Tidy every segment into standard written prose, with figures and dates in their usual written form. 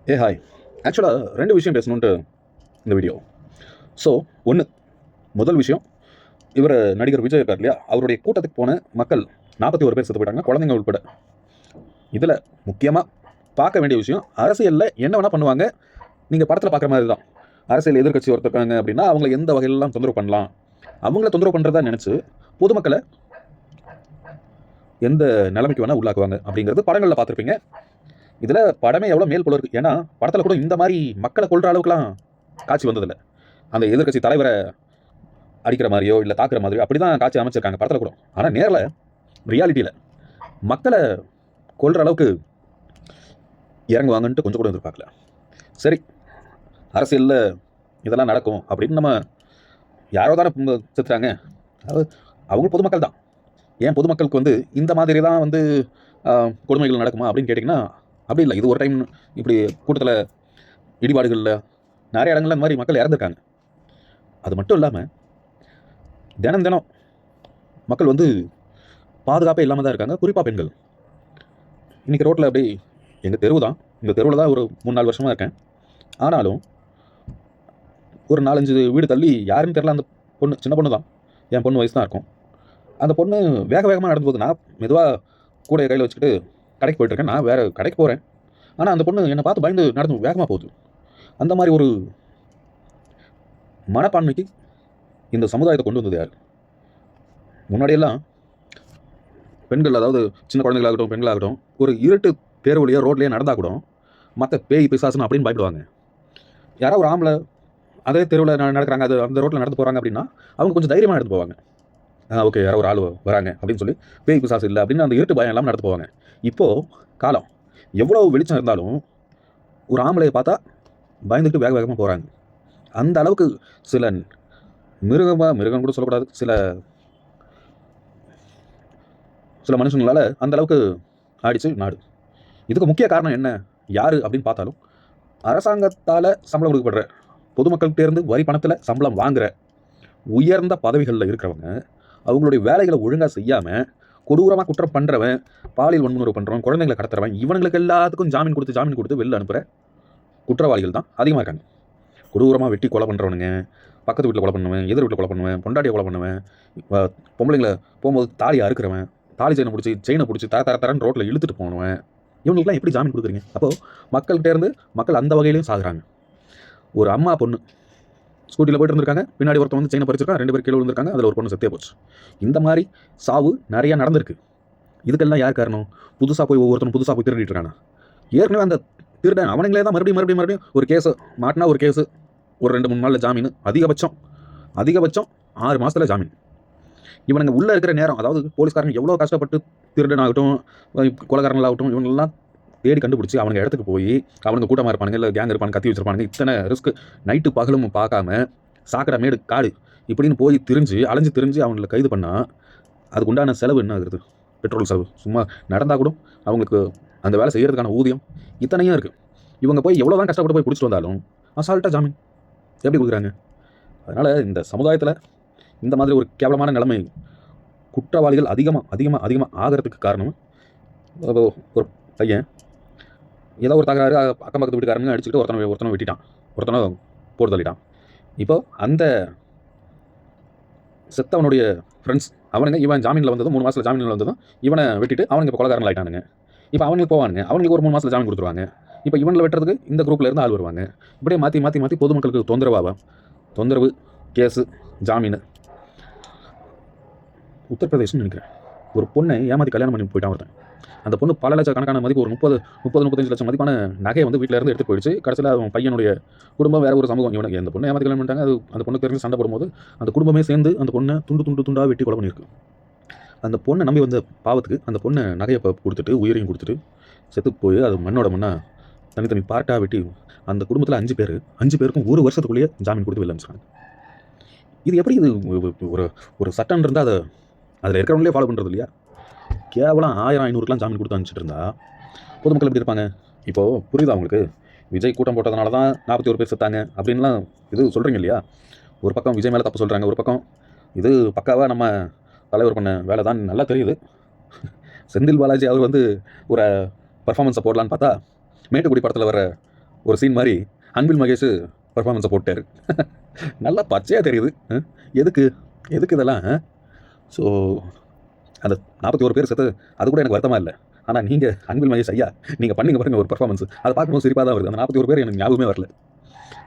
Hi. ஆக்சுவலாக 2 விஷயம் பேசணுன்ட்டு இந்த வீடியோ. ஸோ, 1 முதல் விஷயம், நடிகர் விஜய் இருக்கார் இல்லையா, அவருடைய கூட்டத்துக்கு போன மக்கள் 41 பேர் செத்து போயிட்டாங்க, குழந்தைங்க உட்பட. இதில் முக்கியமாக பார்க்க வேண்டிய விஷயம், அரசியலில் என்ன வேணால் பண்ணுவாங்க. நீங்கள் படத்தில் பார்க்குற மாதிரி தான். அரசியல் எதிர்க்கட்சி ஒருத்தர் இருக்காங்க அப்படின்னா, அவங்கள எந்த வகையிலலாம் தொந்தரவு பண்ணலாம், அவங்கள தொந்தரவு பண்ணுறதா நினச்சி பொதுமக்களை எந்த நிலைமைக்கு வேணால் உள்ளாக்குவாங்க அப்படிங்கிறது படங்களில் பார்த்துருப்பீங்க. இதில் படமே எவ்வளோ மேல் போல இருக்குது. ஏன்னா படத்தில் கூட இந்த மாதிரி மக்களை கொள்கிற அளவுக்குலாம் காட்சி வந்ததில்லை. அந்த எதிர்க்கட்சி தலைவரை அடிக்கிற மாதிரியோ இல்லை தாக்குற மாதிரியோ அப்படி தான் காட்சி அமைச்சிருக்காங்க படத்தில் கூட. ஆனால் நேரில் ரியாலிட்டியில் மக்களை கொள்கிற அளவுக்கு இறங்குவாங்கன்ட்டு கொஞ்சம் கூட எதிர்பார்க்கல. சரி, அரசியலில் இதெல்லாம் நடக்கும் அப்படின்னு நம்ம யாரோ தானே செத்துறாங்க, அதாவது அவங்க பொதுமக்கள் தான். ஏன் பொதுமக்களுக்கு இந்த மாதிரி தான் கொடுமைகள் நடக்குமா அப்படின்னு கேட்டிங்கன்னா அப்படி இல்லை. இது ஒரு டைம் இப்படி கூட்டத்தில் இடிபாடுகளில் நிறைய இடங்கள்ல இந்த மாதிரி மக்கள் இறந்துருக்காங்க. அது மட்டும் இல்லாமல் தினம் தினம் மக்கள் பாதுகாப்பே இல்லாமல் தான் இருக்காங்க, குறிப்பாக பெண்கள். இன்றைக்கி ரோட்டில் அப்படி எங்கள் தெருவு தான், இந்த தெருவில் தான் ஒரு 3-4 வருஷமாக இருக்கேன். ஆனாலும் ஒரு 4-5 வீடு தள்ளி யாருன்னு தெரில, அந்த பொண்ணு சின்ன பொண்ணு தான், என் பொண்ணு வயசு தான் இருக்கும். அந்த பொண்ணு வேக வேகமாக நடந்து போகுது. நான் மெதுவாக கூடையை கையில் வச்சுக்கிட்டு கடைக்கு போயிட்டுருக்கேன். நான் வேறு கடைக்கு போகிறேன். ஆனால் அந்த பொண்ணு என்னை பார்த்து பயந்து நடந்து வேகமாக போகுது. அந்த மாதிரி ஒரு மனப்பான்மைக்கு இந்த சமுதாயத்தை கொண்டு வந்தது யார்? முன்னாடியெல்லாம் பெண்கள், அதாவது சின்ன குழந்தைகளாகட்டும் பெண்களாகட்டும், ஒரு இருட்டு தேர்வு வழியாக ரோட்லேயே நடந்தால் கூட மற்ற பேய் பிசாசுன்னு அப்படின்னு பயப்படுவாங்க. யாராவது ஒரு ஆம்பளை அதே தெருவில் நடக்கிறாங்க, அது அந்த ரோட்டில் நடந்து போகிறாங்க அப்படின்னா அவங்க கொஞ்சம் தைரியமாக நடந்து போவாங்க. ஓகே, யாரோ ஒரு ஆள் வராங்க அப்படின்னு சொல்லி பேய் பிசாசு இல்லை அப்படின்னு அந்த இருட்டு பயம் எல்லாம் நடந்து போவாங்க. இப்போது காலம் எவ்வளோ வெளிச்சம் இருந்தாலும் ஒரு ஆம்பளையை பார்த்தா பயந்துட்டு வேக வேகமாக போகிறாங்க. அந்த அளவுக்கு சில மிருகம் கூட சொல்லக்கூடாது, சில மனுஷங்களால் அந்த அளவுக்கு ஆடிச்சு நாடு. இதுக்கு முக்கிய காரணம் என்ன, யார் அப்படின்னு பார்த்தாலும் அரசாங்கத்தால் சம்பளம் கொடுக்கப்படுற, பொதுமக்கள்கிட்டேருந்து வரி பணத்தில் சம்பளம் வாங்குகிற உயர்ந்த பதவிகளில் இருக்கிறவங்க அவங்களுடைய வேலைகளை ஒழுங்காக செய்யாமல் கொடூரமாக குற்றம் பண்ணுறவன், பாலியல் வன்முறை பண்ணுறவன், குழந்தைங்களை கடத்துறவன், இவங்களுக்கு எல்லாத்துக்கும் ஜாமீன் கொடுத்து வெளில அனுப்புகிற குற்றவாளிகள் தான் அதிகமாக இருக்காங்க. கொடூரமாக வெட்டி கொலை பண்ணுறவனுங்க, பக்கத்து வீட்டில் கொலை பண்ணுவேன், எதிர் வீட்டில் கொலை பண்ணுவேன், பொண்டாட்டியை கொலை பண்ணுவேன், பொம்பளைங்களை போகும்போது தாலியை அறுக்கிறவன், தாலி செயினை பிடிச்சி தரன்னு ரோட்டில் இழுத்துட்டு போனவன், இவங்களுக்குலாம் எப்படி ஜாமீன் கொடுக்குறீங்க? அப்போது மக்கள்கிட்டேருந்து மக்கள் அந்த வகையிலையும் சாகுறாங்க. ஒரு அம்மா பொண்ணு ஸ்கூட்டியில் போய்ட்டு இருந்திருக்காங்க, பின்னாடி ஒருத்தன் செயினை பறிச்சிருக்கான், 2 பேர் கீழே விழுந்திருக்காங்க, அதில் ஒரு பொண்ணு செத்தே போச்சு. இந்த மாதிரி சாவு நிறையா நடந்திருக்கு. இதுக்கெல்லாம் யார் காரணம்? புதுசாக போய் ஒவ்வொருத்தரும் புதுசாக போய் திருடிட்டு இருக்காங்க. ஏற்கனவே அந்த திருடன் அவனுங்களே தான் மறுபடியும் ஒரு கேஸு மாட்டினா, ஒரு கேஸு ஒரு 2-3 நாளில் ஜாமீன், அதிகபட்சம் 6 மாதத்தில் ஜாமீன். இவனுங்க உள்ளே இருக்கிற நேரம், அதாவது போலீஸ்காரங்க எவ்வளோ கஷ்டப்பட்டு திருடனாகட்டும் கொலைகாரங்களாகட்டும் இவங்களெல்லாம் தேடி கண்டுபிடிச்சி அவனுங்க இடத்துக்கு போய், அவனுங்க கூட்டமாக இருப்பானுங்க, இல்லை கேங் இருப்பானுங்க, கத்தி வச்சிருப்பானுங்க, இத்தனை ரிஸ்க் நைட்டு பகலும் பார்க்காம சாக்கடை மேடு காடு இப்படின்னு போய் அலைஞ்சு திரிஞ்சு அவங்களை கைது பண்ணால் அதுக்கு உண்டான செலவு என்ன ஆகுது? பெட்ரோல் செலவு. சும்மா நடந்தால் கூட அவங்களுக்கு அந்த வேலை செய்கிறதுக்கான ஊதியம் இத்தனையும் இருக்குது. இவங்க போய் எவ்வளோ தான் கஷ்டப்பட்டு போய் பிடிச்சிட்டு வந்தாலும் அசால்ட்டாக ஜாமீன் எப்படி கொடுக்குறாங்க? அதனால் இந்த சமுதாயத்தில் இந்த மாதிரி ஒரு கேவலமான நிலைமை, குற்றவாளிகள் அதிகமாக ஆகிறதுக்கு காரணம், ஒரு பையன் ஏதோ ஒரு தகராறு, அக்கம் பக்கத்து வீட்டுக்காரங்க அடிச்சுக்கிட்டு ஒருத்தனை வெட்டிட்டான், ஒருத்தனை போட்டு தள்ளிட்டான். இப்போ அந்த செத்தவனுடைய ஃப்ரெண்ட்ஸ் அவனுங்க இவன் ஜாமீனில் வந்ததும் 3 மாதத்தில் ஜாமீனில் வந்ததும் இவனை வெட்டிட்டு அவனுக்கு இப்போ கொலைகாரங்கள் ஆகிட்டானுங்க. இப்போ அவனுக்கு போவானுங்க, அவங்களுக்கு ஒரு 3 மாதத்தில் ஜாமீன் கொடுத்துருவாங்க. இப்போ இவனில் வெட்டுறதுக்கு இந்த குரூப்பில் இருந்து ஆள் வருவாங்க. இப்படியே மாற்றி பொதுமக்களுக்கு தொந்தரவு, கேஸு, ஜாமீன். உத்தரப்பிரதேசம்னு நினைக்கிறேன், ஒரு பொண்ணை ஏமாற்றி கல்யாணம் பண்ணி போயிட்டான் ஒருத்தன். அந்த பொண்ணு பல லட்சக்கணக்கான மதிப்பு, ஒரு 30-35 லட்சம் மதிப்பான நகையை வீட்டில் இருந்து எடுத்து போயிடுச்சு. கடைசியில் அவன் பையனுடைய குடும்பம் வேறு ஒரு சமூகம், இவனுக்கு அந்த பொண்ணை ஏமாற்றி கல்யாணம் பண்ணிட்டாங்க. அது அந்த பொண்ணு தெரிஞ்சு சண்டை போடும்போது அந்த குடும்பமே சேர்ந்து அந்த பொண்ணை துண்டாக வெட்டி கொலை பண்ணியிருக்கு. அந்த பொண்ணை நம்பி வந்த பாவத்துக்கு அந்த பொண்ணை நகையை கொடுத்துட்டு உயிரையும் கொடுத்துட்டு செத்து போய் அது மண்ணாக தனித்தனி பார்ட்டாக வெட்டி அந்த குடும்பத்தில் 5 பேருக்கும் 1 வருஷத்துக்குள்ளேயே ஜாமீன் கொடுத்து வெளில அனுப்பிச்சாங்க. இது எப்படி? இது ஒரு சட்டம் இருந்தால் அதில் இருக்கிறவங்களே ஃபாலோ பண்ணுறது இல்லையா? கேவலம் 1000-500க்கெலாம் ஜாமீன் கொடுத்து அனுப்பிச்சிட்டு இருந்தா பொதுமக்கள் எப்படி இருப்பாங்க? இப்போது புரியுதா உங்களுக்கு? விஜய் கூட்டம் போட்டதுனால தான் 41 பேர் செத்தாங்க அப்படின்லாம் இது சொல்கிறீங்க இல்லையா? ஒரு பக்கம் விஜய் மேலே தப்பு சொல்கிறாங்க, ஒரு பக்கம் இது பக்காவாக நம்ம தலைவர் பண்ண வேலை தான் நல்லா தெரியுது. செந்தில் பாலாஜி அவர் ஒரு பர்ஃபார்மன்ஸை போடலான்னு பார்த்தா மேட்டுக்குடி படத்தில் வர ஒரு சீன் மாதிரி அன்பில் மகேஷ் பர்ஃபார்மன்ஸை போட்டார். நல்லா பச்சையாக தெரியுது. எதுக்கு எதுக்கு இதெல்லாம்? ஸோ அந்த 41 பேர் செத்து அது கூட எனக்கு வருத்தமாக இல்லை. ஆனால் நீங்கள் அன்பில் மகேஷ் ஐயா நீங்கள் பண்ணிங்க பாருங்கள் ஒரு பர்ஃபார்மன்ஸ், அதை பார்க்கும்போது சிரிப்பாக தான் வருது. அந்த 41 பேர் எனக்கு ஞாபகமே வரல.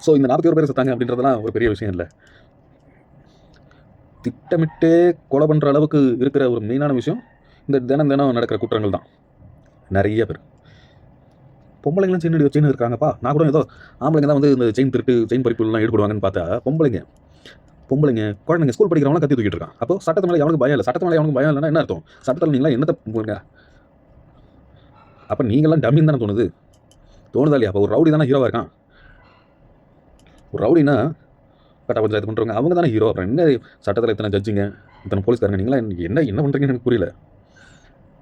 ஸோ இந்த 41 பேர் செத்தாங்க அப்படின்றதெல்லாம் ஒரு பெரிய விஷயம் இல்லை. திட்டமிட்டே கொலை பண்ணுற அளவுக்கு இருக்கிற ஒரு மெயினான விஷயம் இந்த தினம் தினம் நடக்கிற குற்றங்கள் தான். நிறைய பேர் பொம்பளைங்களாம் செயின் இருக்காங்கப்பா. நான் கூட ஏதோ ஆம்பளைங்க தான் வந்து இந்த செயின் திருட்டு செயின் பறிப்புலாம் ஈடுபடுவாங்கன்னு பார்த்தா பொம்பளைங்க குழந்தைங்க ஸ்கூல் படிக்கிறவங்களாம் கத்தி தூக்கிட்டு இருக்கான். அப்போ சட்டத்து மேலே அவனுக்கு பயம் இல்லை. சட்டத்து மேலே அவனுக்கு பயம் இல்லைன்னா என்ன அர்த்தம்? சட்டத்தில் நீங்களாம் என்னத்தை போங்க? அப்போ நீங்களாம் டம்மின்னு தானே தோணுதா இல்லையா? அப்போ ஒரு ரவுடி தானே ஹீரோவாக இருக்கான். ஒரு ரவுடினா கட்ட பஞ்சாயத்து பண்ணுறவங்க அவங்க தானே ஹீரோ. அப்புறம் என்ன சட்டத்தில் இத்தனை ஜட்ஜிங்க, இத்தனை போலீஸ்காரங்க, நீங்களாம் என்ன என்ன பண்ணுறீங்கன்னு எனக்கு புரியல.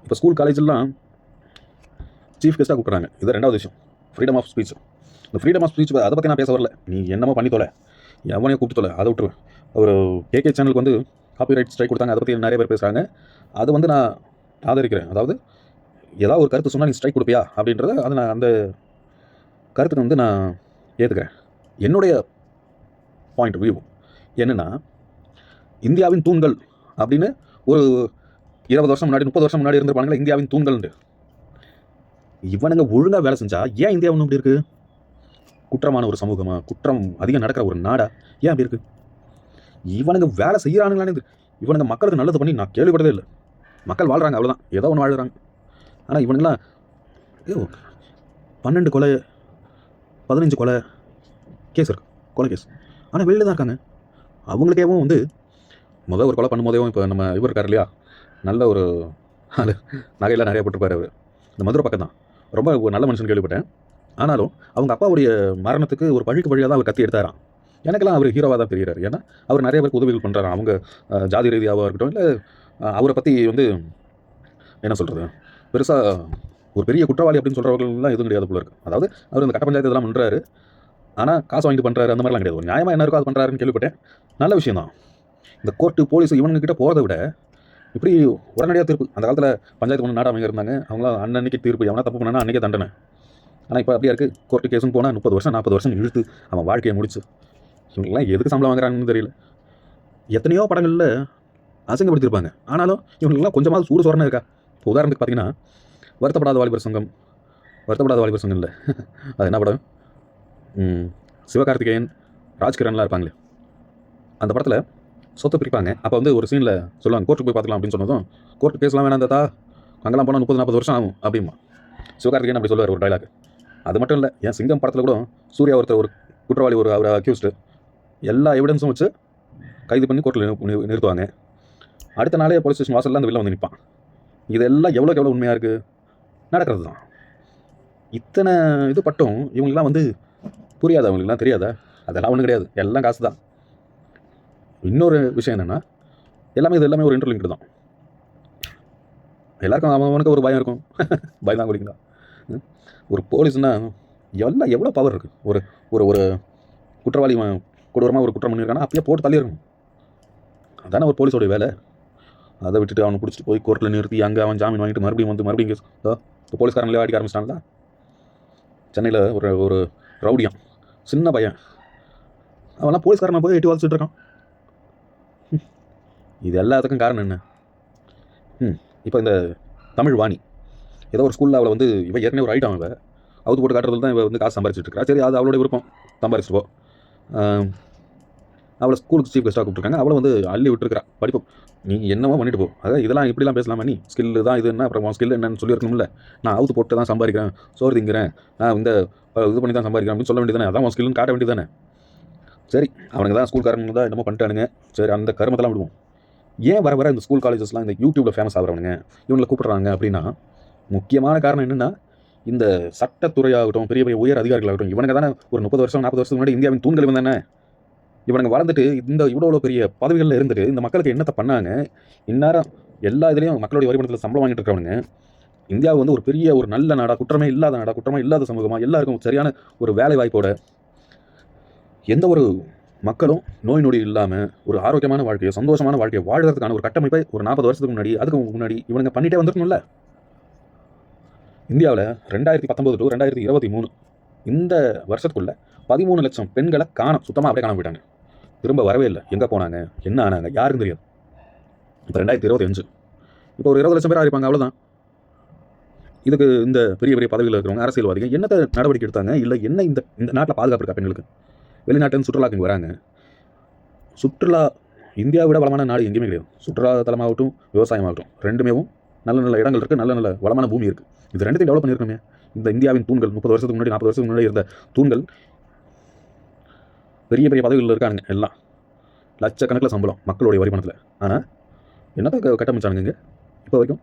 இப்போ ஸ்கூல் காலேஜெல்லாம் சீஃப் கெஸ்ட்டாக கூப்பிட்றாங்க. இது ரெண்டாவது விஷயம், ஃப்ரீடம் ஆஃப் ஸ்பீச். இந்த ஃப்ரீடம் ஆஃப் ஸ்பீச் அதை பற்றி நான் பேச வரல. நீ என்னமோ பண்ணி தொலை, எவனையும் கூப்பிட்டு தொலை, அதை விட்டுருவேன். ஒரு கேகே சேனலுக்கு வந்து காப்பிரைட் ஸ்ட்ரைக் கொடுத்தாங்க. அதை பற்றி நிறைய பேர் பேசுகிறாங்க. அது வந்து நான் ஆதரிக்கிறேன். அதாவது ஏதாவது ஒரு கருத்து சொன்னால் நீ ஸ்ட்ரைக் கொடுப்பியா அப்படின்றத அது நான் அந்த கருத்துக்கு வந்து நான் ஏற்றுக்கிறேன். என்னுடைய பாயிண்ட் வியூ என்னென்னா, இந்தியாவின் தூண்கள் அப்படின்னு ஒரு 20 வருஷம் முன்னாடி 30 வருஷம் முன்னாடி இருந்திருப்பாங்களா இந்தியாவின் தூண்கள்ன்ட்டு. இவனுங்க ஒழுங்காக வேலை செஞ்சா ஏன் இந்தியா ஒன்றும் இப்படி இருக்குது? குற்றமான ஒரு சமூகமாக, குற்றம் அதிகம் நடக்கிற ஒரு நாடா ஏன் அப்படி இருக்குது? இவனுங்க வேலை செய்கிறானுங்களானே. இவனுங்க மக்களுக்கு நல்லது பண்ணி நான் கேள்விப்பட்டதே இல்லை. மக்கள் வாழ்கிறாங்க, அவ்வளோதான், ஏதோ ஒன்று வாழ்கிறாங்க. ஆனால் இவனுங்களாம் 12 கொலை 15 கொலை கேஸ் இருக்கு, கொலை கேஸ். ஆனால் வெளியில் தான் இருக்காங்க. அவங்களுக்கேவும் வந்து முதல் ஒரு கொலை பண்ணும்போதேவும் இப்போ நம்ம இவர் இருக்கார் இல்லையா, நல்ல ஒரு ஆள், நகையெல்லாம் நிறையா போட்டிருப்பார் அவர், இந்த மதுரை பக்கம் தான், ரொம்ப ஒரு நல்ல மனுஷன் கேள்விப்பட்டேன். ஆனாலும் அவங்க அப்பாவுடைய மரணத்துக்கு ஒரு பழிக்கு வழியாக தான் அவர் கத்தி எடுத்தாராம். எனக்கெல்லாம் அவர் ஹீரோவாக தான் தெரிகிறார். ஏன்னா அவர் நிறைய பேருக்கு உதவிகள் பண்ணுறாரு. அவங்க ஜாதி ரீதியாக இருக்கட்டும், இல்லை அவரை பற்றி வந்து என்ன சொல்கிறது, பெருசாக ஒரு பெரிய குற்றவாளி அப்படின்னு சொல்கிறவர்கள்லாம் எதுவும் கிடையாது போல இருக்குது. அதாவது அவர் இந்த கட்ட பஞ்சாயத்து இதெல்லாம் பண்ணுறாரு, ஆனால் காசு வாங்கிட்டு பண்ணுறாரு, அந்த மாதிரிலாம் கிடையாது. ஒரு நியாயமாக என்ன இருக்கோ அது பண்ணுறாருன்னு கேள்விப்பட்டேன். நல்ல விஷயம் தான். இந்த கோர்ட்டு போலீஸ் இவங்ககிட்ட போகிறத விட இப்படி உடனடியாக தீர்ப்பு. அந்த காலத்தில் பஞ்சாயத்து ஒன்று நாடு அவங்க இருந்தாங்க, அவங்களாம் அன்னன்னைக்கு தீர்ப்பு, எவனா தப்பு பண்ணானா அன்றைக்கே தண்டனை. ஆனால் இப்போ அப்படியா இருக்குது? கோர்ட்டு கேஸுன்னு போனால் 30 வருஷம் 40 வருஷம் இழுத்து அவன் வாழ்க்கையை முடிச்சு. இவங்கெல்லாம் எதுக்கு சம்பளம் வாங்குறாங்கன்னு தெரியல. எத்தனையோ படங்களில் அசிங்கப்படுத்திருப்பாங்க, ஆனாலும் இவங்களுக்குலாம் கொஞ்சமாவது சூடு சோரணை இருக்கா? இப்போ உதாரணத்துக்கு பார்த்தீங்கன்னா வருத்தப்படாத வாலிபர் சங்கம், வருத்தப்படாத வாலிபர் சங்கம் இல்லை, அது என்ன படம், சிவகார்த்திகேயன் ராஜ்கிரன்லாம் இருப்பாங்களே, அந்த படத்தில் சொத்தை பிரிப்பாங்க. அப்போ வந்து ஒரு சீனில் சொல்லுவாங்க கோர்ட்டுக்கு போய் பார்த்துக்கலாம் அப்படின்னு சொன்னதும், கோர்ட்டு கேஸ்லாம் வேணாம் தாத்தா, அங்கெல்லாம் போனால் 30-40 வருஷம் ஆகும் அப்படிமா சிவகார்த்திகேயன் அப்படி சொல்லுவார் ஒரு டைலாக். அது மட்டும் இல்லை, என் சிங்கம் படத்தில் கூட சூர்யா ஒருத்தர் ஒரு குற்றவாளி, ஒரு அவரை அக்யூஸ்டு எல்லா எவிடன்ஸும் வச்சு கைது பண்ணி கோர்ட்டில் நிறுத்துவாங்க. அடுத்த நாளே போலீஸ் ஸ்டேஷன் வாசலில் அந்த வெளில வந்து நிற்பான். இதெல்லாம் எவ்வளோக்கு எவ்வளோ உண்மையாக இருக்குது, நடக்கிறது தான். இத்தனை இது பட்டும் இவங்கெல்லாம் வந்து புரியாது, அவங்களுக்குலாம் தெரியாதா? அதெல்லாம் ஒன்றும் கிடையாது, எல்லாம் காசு தான். இன்னொரு விஷயம் என்னென்னா, இது எல்லாமே ஒரு இன்டர்லிங்க்டு தான். எல்லாருக்கும் அவனுக்கு ஒரு பயம் இருக்கும். பயம் தான் குடிங்களா? ஒரு போலீஸ்னால் எல்லாம் எவ்வளோ பவர் இருக்குது. ஒரு ஒரு ஒரு குற்றவாளி கொடூரமாக ஒரு குற்றம் பண்ணியிருக்கானா அப்பயே போட்டு தள்ளியிருக்கணும். அதானே ஒரு போலீஸோடைய வேலை. அதை விட்டுட்டு அவனை பிடிச்சிட்டு போய் கோர்ட்டில் நிறுத்தி அங்கே அவன் ஜாமீன் வாங்கிட்டு மறுபடியும் இப்போ போலீஸ்காரங்களே அடிக்க ஆரம்பிச்சிட்டாங்களா? சென்னையில் ஒரு ரவுடியான், சின்ன பையன், அவன்லாம் போலீஸ்காரனை போய் எட்டி வச்சுட்டு இருக்கான். இது எல்லாத்துக்கும் காரணம் என்ன? இப்போ இந்த தமிழ் வாணி ஏதோ ஒரு ஸ்கூலில் அவளை வந்து இவன் ஏற்கனவே ஒரு ஐட்டம், அவள் அவுத்து போட்டு காட்டுறதுல தான் இவள் வந்து காசு சம்பாரிச்சிட்டு இருக்கா. சரி, அது அவளோட விருப்பம், சம்பாரிச்சிட்டு போ. அவளை ஸ்கூலுக்கு சீஃப் கெஸ்ட்டாக கூப்பிட்டுருக்காங்க. அவளை வந்து அள்ளி விட்டுருக்கிறா படிப்பு. நீ என்னமோ பண்ணிட்டு போ. அதாவது இதெல்லாம் இப்படிலாம் பேசலாமா? நீ ஸ்கில்லு தான் இது என்ன, அப்புறம் ஸ்கில் என்னன்னு சொல்லியிருக்கணும்ல. நான் அவுத்து போட்டு தான் சம்பாதிக்கிறேன், சோறு திங்கிறேன், நான் இந்த இது பண்ணி தான் சம்பாதிக்கிறேன் அப்படின்னு சொல்ல வேண்டியதானே? அதான் ஸ்கில்லுன்னு காட்ட வேண்டியதானே? சரி, அவனுக்கு தான் ஸ்கூல்காரங்க தான் என்னமோ பண்ணிட்டானுங்க. சரி, அந்த கருமத்தெல்லாம் விடுவோம். ஏன் வர இந்த ஸ்கூல் காலேஜஸ்லாம் இந்த யூடியூப்பில் ஃபேமஸ் ஆகிறவனுங்க இவங்களை கூப்பிட்றாங்க அப்படின்னா, முக்கியமான காரணம் என்னென்னா, இந்த சட்டத்துறையாகட்டும், பெரிய பெரிய உயர் அதிகாரிகளாகட்டும், இவனுங்க தானே ஒரு 30 வருஷம் 40 வருஷத்துக்கு முன்னாடி இந்தியாவின் தூண்கள் இவன் தானே. இவனுங்க வளர்ந்துட்டு இந்த இவ்வளோ பெரிய பதவிகளில் இருந்துட்டு இந்த மக்களுக்கு என்னத்தை பண்ணாங்க? இந்நேரம் எல்லா இதுலேயும் மக்களுடைய வரிபணத்தில் சம்பளம் வாங்கிட்டு இருக்கிறவனுங்க இந்தியாவை வந்து ஒரு பெரிய ஒரு நல்ல நாடா, குற்றமே இல்லாத சமூகமாக, எல்லாருக்கும் சரியான ஒரு வேலை வாய்ப்போட, எந்த ஒரு மக்களும் நோய் நொடி இல்லாமல் ஒரு ஆரோக்கியமான வாழ்க்கையை, சந்தோஷமான வாழ்க்கையை வாழ்கிறதுக்கான ஒரு கட்டமைப்பை ஒரு 40 வருஷத்துக்கு முன்னாடி, அதுக்கு முன்னாடி இவனுங்க பண்ணிகிட்டே வந்துருக்கணும்ல. இந்தியாவில் 2019 to 2023 இந்த வருஷத்துக்குள்ள 13 லட்சம் பெண்களை காணோம், சுத்தமாக அப்படியே காணாம போயிட்டாங்க. திரும்ப வரவே இல்லை. எங்கே போனாங்க, என்ன ஆனாங்க, யாருக்கும் தெரியாது. இப்போ 2025, இப்போ ஒரு 20 லட்சம் பேராக இருப்பாங்க, அவ்வளோதான். இதுக்கு இந்த பெரிய பெரிய பதவியில் இருக்கிறவங்க அரசியல்வாதிகள் என்னத்தை நடவடிக்கை எடுத்தாங்க? இல்லை என்ன இந்த இந்த நாட்டில் பாதுகாப்பு இருக்கா பெண்களுக்கு? வெளிநாட்டிலேருந்து சுற்றுலாக்கு இங்கே வராங்க. சுற்றுலா இந்தியாவை விட வளமான நாடு எங்கேயுமே கிடையாது. சுற்றுலா தலமாகட்டும், விவசாயமாகட்டும், ரெண்டுமேவும் நல்ல நல்ல இடங்கள் இருக்குது, நல்ல நல்ல வளமான பூமி இருக்குது. இது ரெண்டுத்தையும் டெவலப் பண்ணியிருக்கோமே. இந்த இந்தியாவின் தூண்கள் 30 வருஷத்துக்கு முன்னாடி 40 வருஷத்துக்கு முன்னாடி இருந்த தூண்கள் பெரிய பெரிய பதவிகளில் இருக்கானுங்க. எல்லாம் லட்சக்கணக்கில் சம்பளம் மக்களுடைய வரி பணத்தில். ஆனால் என்னத்தை கட்டமைச்சானுங்க இங்கே இப்போ வரைக்கும்?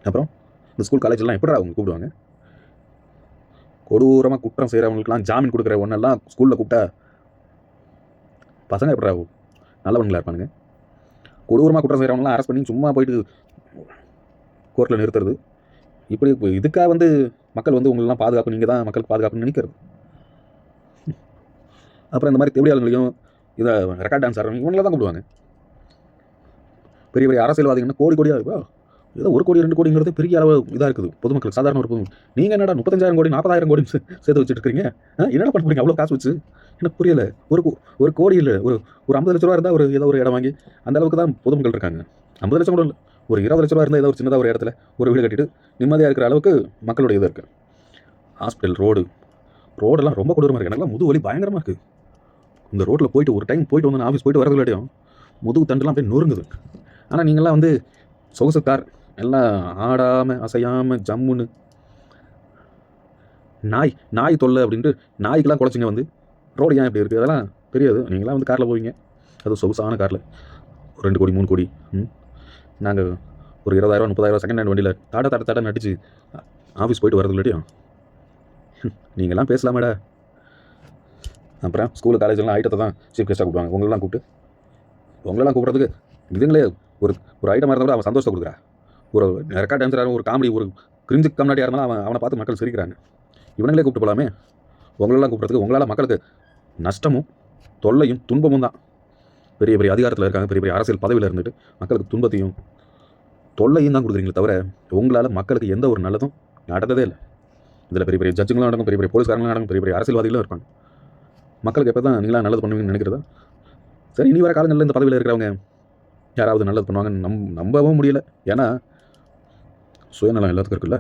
அப்புறம் இந்த ஸ்கூல் காலேஜெல்லாம் எப்படி அவங்க கூப்பிடுவாங்க? கொடூரமாக குற்றம் செய்கிறவங்களுக்குலாம் ஜாமீன் கொடுக்குற ஒன்றெல்லாம் ஸ்கூலில் கூப்பிட்டா பசங்க எப்படி நல்லவங்களா இருப்பானுங்க? கொடூரமாக குற்றம் செய்கிறவங்களாம் அரெஸ்ட் பண்ணி சும்மா போயிட்டு கோர்ட்டில் நிறுத்துறது. இப்படி இதுக்காக வந்து மக்கள் வந்து உங்களெல்லாம் பாதுகாப்பு, நீங்கள் தான் மக்களுக்கு பாதுகாப்புன்னு நினைக்கிறது. அப்புறம் இந்த மாதிரி தேவையாளர்களையும் இதை ரெக்கார்ட் டான்ஸ் ஆடுறவங்க இவங்கள தான் கூப்பிடுவாங்க. பெரிய பெரிய அரசியல்வாதிகள்னா கோடி கோடியாக இருக்கா, ஏதோ 1 கோடி 2 கோடிங்கிறது பெரிய அளவு இதாக இருக்குது பொதுமக்கள், சாதாரண ஒரு பொது. நீங்கள் என்னடா 35,000 கோடி 40,000 கோடி சேர்த்து வச்சுட்டு இருக்கீங்க? என்னடா பண்ண போறீங்க அவ்வளோ காசு வச்சு? எனக்கு புரியலை. ஒரு கோடி இல்லை, ஒரு 50 லட்ச ரூபா இருந்தால் ஒரு ஏதோ ஒரு இடம் வாங்கி அந்த அளவுக்கு தான் பொதுமக்கள் இருக்காங்க. 50 லட்சம் கூட இல்லை, ஒரு 20 லட்ச ரூபா இருந்தால் ஏதோ ஒரு சின்னதாக ஒரு இடத்துல ஒரு வீடு கட்டிட்டு நிம்மதியாக இருக்கிற அளவுக்கு மக்களுடைய இது இருக்குது. ஹாஸ்பிட்டல், ரோடெல்லாம் ரொம்ப கொடூரமாக இருக்குது. எனக்குலாம் முதுகு வலி பயங்கரமாக இருக்குது. இந்த ரோட்டில் போயிட்டு ஒரு டைம் போயிட்டு வந்து ஆஃபீஸ் போயிட்டு வரதுலாட்டியும் முதுகு தண்டுலாம் போய் நொறுங்குது. ஆனால் நீங்கள்லாம் வந்து சொகுசு கார் எல்லாம் ஆடாமல் அசையாமல் ஜம்முன்னு நாய் தொல்லை அப்படின்ட்டு நாய்க்கெல்லாம் குலைச்சிங்க வந்து ரோடு ஏன் இப்படி இருக்குது அதெல்லாம் தெரியாது. நீங்களாம் வந்து காரில் போவீங்க, அதுவும் சொகுசான காரில் 2 கோடி 3 கோடி. நாங்கள் ஒரு 20,000 30,000 செகண்ட் ஹேண்ட் வண்டியில் தட நடிச்சு ஆஃபீஸ் போயிட்டு வரதுலாட்டியும் நீங்கள்லாம் பேசலாமேடா. அப்புறம் ஸ்கூலு காலேஜெல்லாம் ஐட்டத்தை தான் சீஃப் கெஸ்ட்டாக கூப்பிடுவாங்க. உங்களெல்லாம் கூப்பிட்றதுக்கு இதுங்களே ஒரு ஐட்டமாக இருந்தால் கூட அவன் சந்தோஷத்தை கொடுக்குறா. ஒரு ரெக்கார்ட் டான்ஸராக, ஒரு காமெடி, ஒரு கிரிஞ்சு கம்னாட்டியாக இருந்தாலும் அவனை பார்த்து மக்கள் சிரிக்கிறாங்க. இவங்களே கூப்பிட்டு போகலாமே. உங்களெல்லாம் கூப்பிட்றதுக்கு உங்களால் மக்களுக்கு நஷ்டமும் தொல்லையும் துன்பமும் தான். பெரிய பெரிய அதிகாரத்தில் இருக்காங்க, பெரிய பெரிய அரசியல் பதவியில் இருந்துட்டு மக்களுக்கு துன்பத்தையும் தொல்லையும் தான் கொடுக்குறீங்களே தவிர உங்களால் மக்களுக்கு எந்த ஒரு நல்லதும் நடந்ததே இல்லை. இதில் பெரிய பெரிய ஜட்ஜுங்களும் நடக்கும், பெரிய பெரிய போலீஸ்காரங்களும் நடக்கும், பெரிய பெரிய அரசியல்வாதிகளும் இருப்பாங்க. மக்களுக்கு எப்போ தான் நீங்களாம் நல்லது பண்ணுவீங்கன்னு நினைக்கிறதா? சரி, இனி வர காலங்களில் இந்த பதவியில் இருக்கிறவங்க யாராவது நல்லது பண்ணுவாங்கன்னு நம்பவும் முடியல. ஏன்னா சுயநலம் எல்லாத்துக்கும் இருக்குல்ல.